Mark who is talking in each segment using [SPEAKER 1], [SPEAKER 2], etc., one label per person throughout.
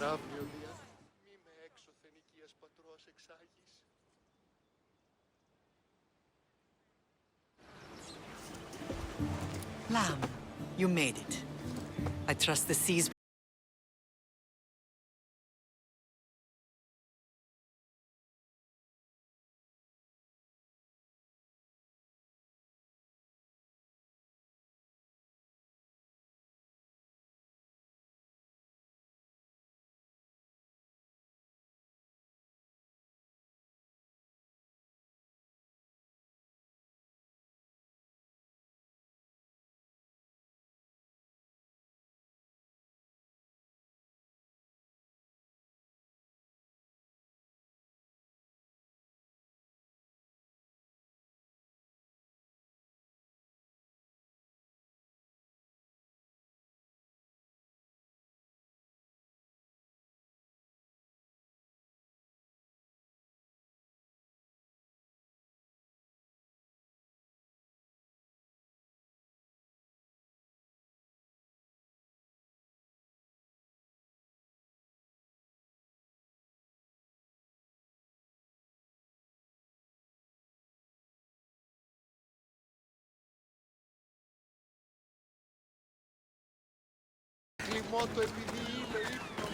[SPEAKER 1] υπεράβνιο δια. Μη με έξωθεν οικίας πατρός εξάγεις.
[SPEAKER 2] Lamb, you made it. I trust the seas.
[SPEAKER 1] Κλιμώτο επειδή είμαι ύπνο.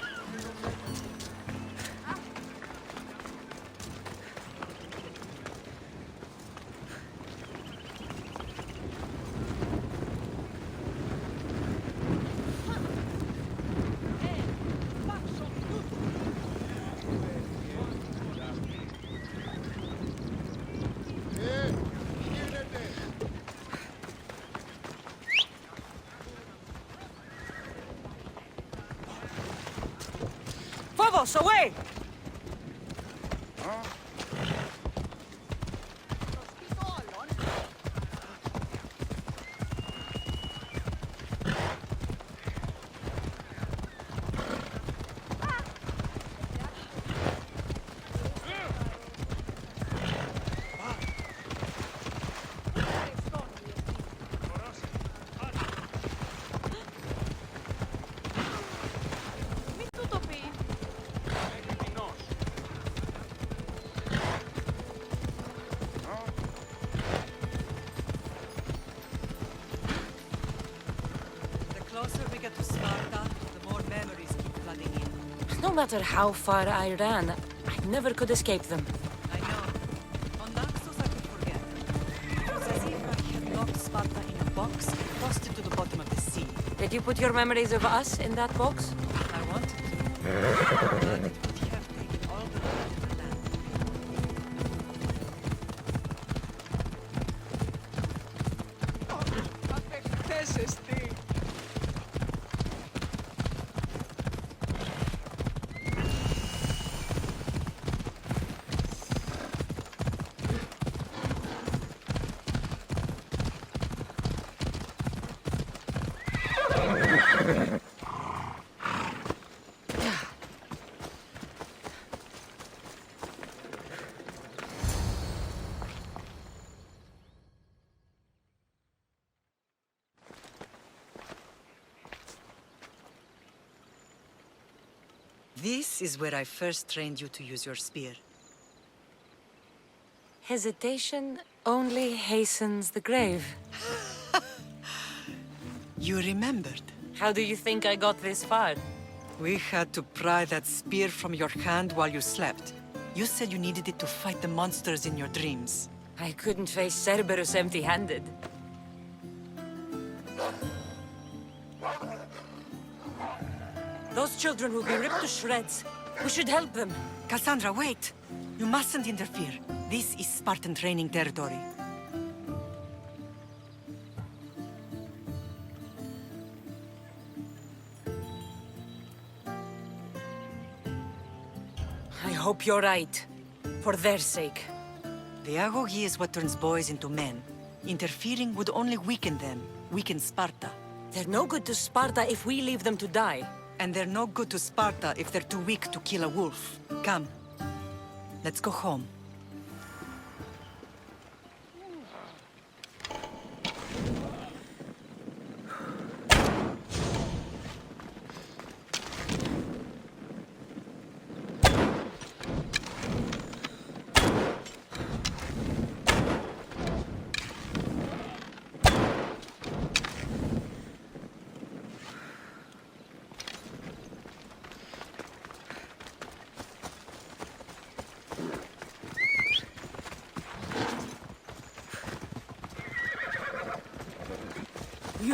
[SPEAKER 1] Τι γίνεται?
[SPEAKER 3] Phobos, away!
[SPEAKER 2] The closer we get to Sparta, the more memories keep flooding in.
[SPEAKER 4] No matter how far I ran, I never could escape them.
[SPEAKER 2] I know. On Naxos I could forget. It was as if I had locked Sparta in a box and tossed it to the bottom of the sea.
[SPEAKER 4] Did you put your memories of us in that box?
[SPEAKER 2] I wanted to. But it would have taken all the time to land. This is where I first trained you to use your spear.
[SPEAKER 4] Hesitation only hastens the grave.
[SPEAKER 2] You remembered.
[SPEAKER 4] How do you think I got this far?
[SPEAKER 2] We had to pry that spear from your hand while you slept. You said you needed it to fight the monsters in your dreams.
[SPEAKER 4] I couldn't face Cerberus empty-handed. Those children will be ripped to shreds. We should help them.
[SPEAKER 2] Cassandra, wait! You mustn't interfere. This is Spartan training territory.
[SPEAKER 4] I hope you're right. For their sake.
[SPEAKER 2] The agogi is what turns boys into men. Interfering would only weaken them, weaken Sparta.
[SPEAKER 4] They're no good to Sparta if we leave them to die.
[SPEAKER 2] And they're no good to Sparta if they're too weak to kill a wolf. Come. Let's go home.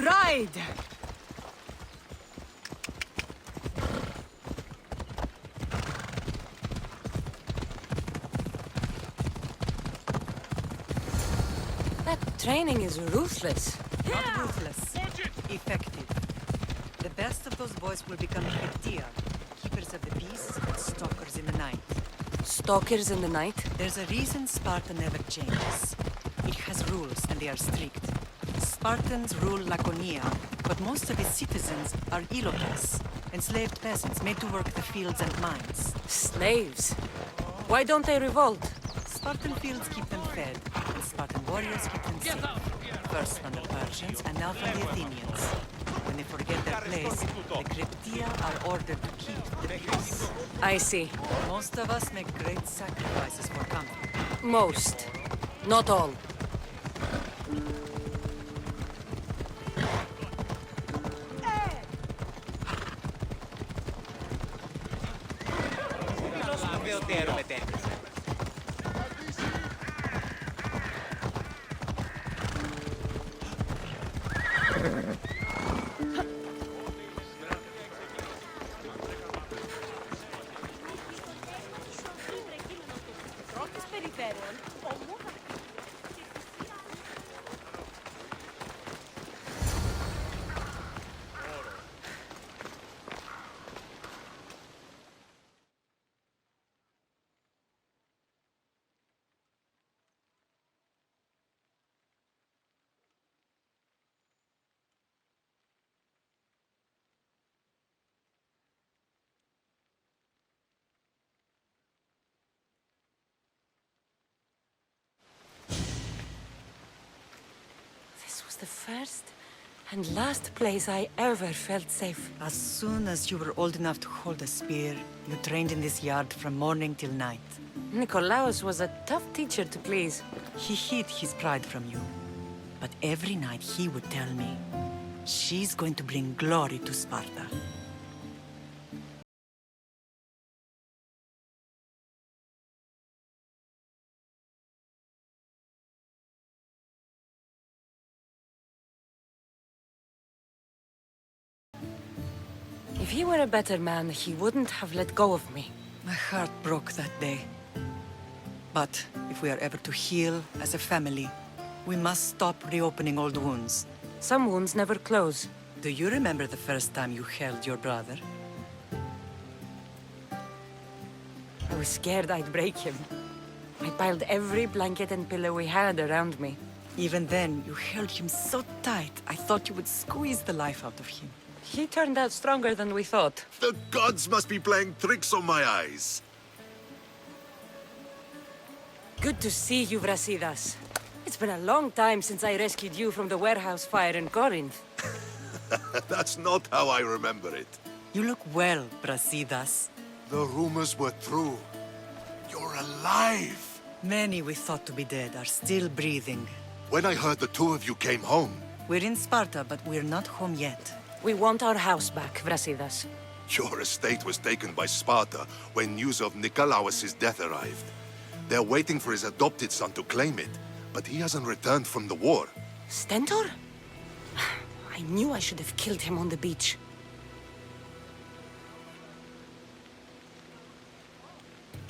[SPEAKER 2] ride!
[SPEAKER 4] That training is ruthless.
[SPEAKER 2] Not ruthless. Effective. The best of those boys will become Reptia, keepers of the peace and stalkers in the night.
[SPEAKER 4] Stalkers in the night?
[SPEAKER 2] There's a reason Sparta never changes. It has rules, and they are strict. Spartans rule Laconia, but most of its citizens are Ilotes, enslaved peasants made to work the fields and mines.
[SPEAKER 4] Slaves. Why don't they revolt?
[SPEAKER 2] Spartan fields keep them fed, and Spartan warriors keep them safe. First from the Persians, and now from the Athenians. When they forget their place, the Cryptia are ordered to keep the peace.
[SPEAKER 4] I see.
[SPEAKER 2] Most of us make great sacrifices for comfort.
[SPEAKER 4] Most. Not all. This was the first and last place I ever felt safe.
[SPEAKER 2] As soon as you were old enough to hold a spear, you trained in this yard from morning till night.
[SPEAKER 4] Nikolaos was a tough teacher to please.
[SPEAKER 2] He hid his pride from you. But every night he would tell me, she's going to bring glory to Sparta.
[SPEAKER 4] If he were a better man, he wouldn't have let go of me.
[SPEAKER 2] My heart broke that day. But if we are ever to heal as a family, we must stop reopening old wounds.
[SPEAKER 4] Some wounds never close.
[SPEAKER 2] Do you remember the first time you held your brother?
[SPEAKER 4] I was scared I'd break him. I piled every blanket and pillow we had around me.
[SPEAKER 2] Even then, you held him so tight, I thought you would squeeze the life out of him.
[SPEAKER 4] He turned out stronger than we thought.
[SPEAKER 3] The gods must be playing tricks on my eyes.
[SPEAKER 4] Good to see you, Brasidas. It's been a long time since I rescued you from the warehouse fire in Corinth.
[SPEAKER 3] That's not how I remember it.
[SPEAKER 2] You look well, Brasidas.
[SPEAKER 3] The rumors were true. You're alive!
[SPEAKER 2] Many we thought to be dead are still breathing.
[SPEAKER 3] When I heard the two of you came home,
[SPEAKER 2] We're in Sparta, but we're not home yet.
[SPEAKER 4] We want our house back, Brasidas.
[SPEAKER 3] your estate was taken by Sparta when news of Nikolaos' death arrived. They're waiting for his adopted son to claim it, but he hasn't returned from the war.
[SPEAKER 4] Stentor? I knew I should have killed him on the beach.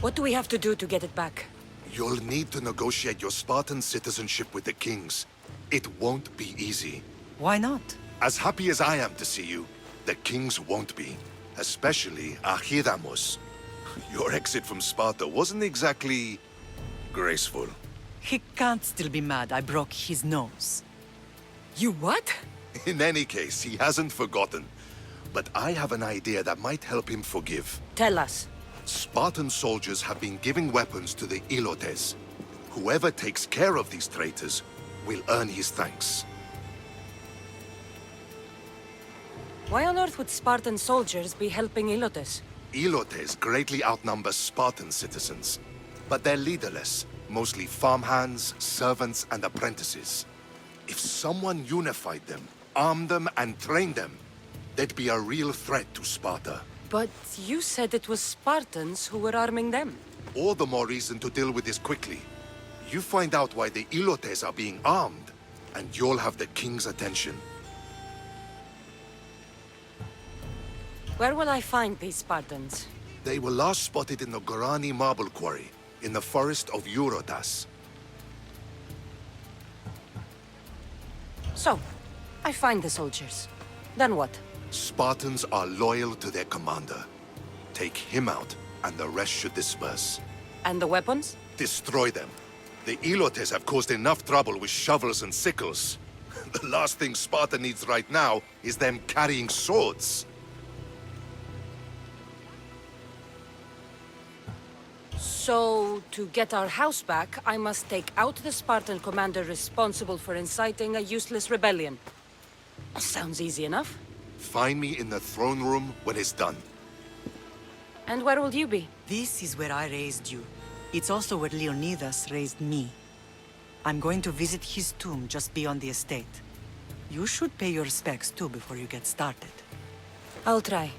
[SPEAKER 4] What do we have to do to get it back?
[SPEAKER 3] You'll need to negotiate your Spartan citizenship with the kings. It won't be easy.
[SPEAKER 2] Why not?
[SPEAKER 3] As happy as I am to see you, the kings won't be. Especially Archidamos. Your exit from Sparta wasn't exactly graceful.
[SPEAKER 2] He can't still be mad I broke his nose.
[SPEAKER 4] You what?
[SPEAKER 3] In any case, he hasn't forgotten. But I have an idea that might help him forgive.
[SPEAKER 4] Tell us.
[SPEAKER 3] Spartan soldiers have been giving weapons to the Ilotes. Whoever takes care of these traitors will earn his thanks.
[SPEAKER 4] Why on earth would Spartan soldiers be helping Ilotes?
[SPEAKER 3] Ilotes greatly outnumber Spartan citizens, but they're leaderless, mostly farmhands, servants, and apprentices. If someone unified them, armed them, and trained them, they'd be a real threat to Sparta.
[SPEAKER 4] But you said it was Spartans who were arming them.
[SPEAKER 3] All the more reason to deal with this quickly. You find out why the Ilotes are being armed, and you'll have the king's attention.
[SPEAKER 4] Where will I find these Spartans?
[SPEAKER 3] They were last spotted in the Gorani marble quarry, in the forest of Eurotas.
[SPEAKER 4] So, I find the soldiers. Then what?
[SPEAKER 3] Spartans are loyal to their commander. Take him out, and the rest should disperse.
[SPEAKER 4] And the weapons?
[SPEAKER 3] Destroy them. The Elotes have caused enough trouble with shovels and sickles. The last thing Sparta needs right now is them carrying swords.
[SPEAKER 4] So, to get our house back, I must take out the Spartan commander responsible for inciting a useless rebellion. Sounds easy enough.
[SPEAKER 3] Find me in the throne room when it's done.
[SPEAKER 4] And where will you be?
[SPEAKER 2] This is where I raised you. It's also where Leonidas raised me. I'm going to visit his tomb just beyond the estate. You should pay your respects too before you get started.
[SPEAKER 4] I'll try.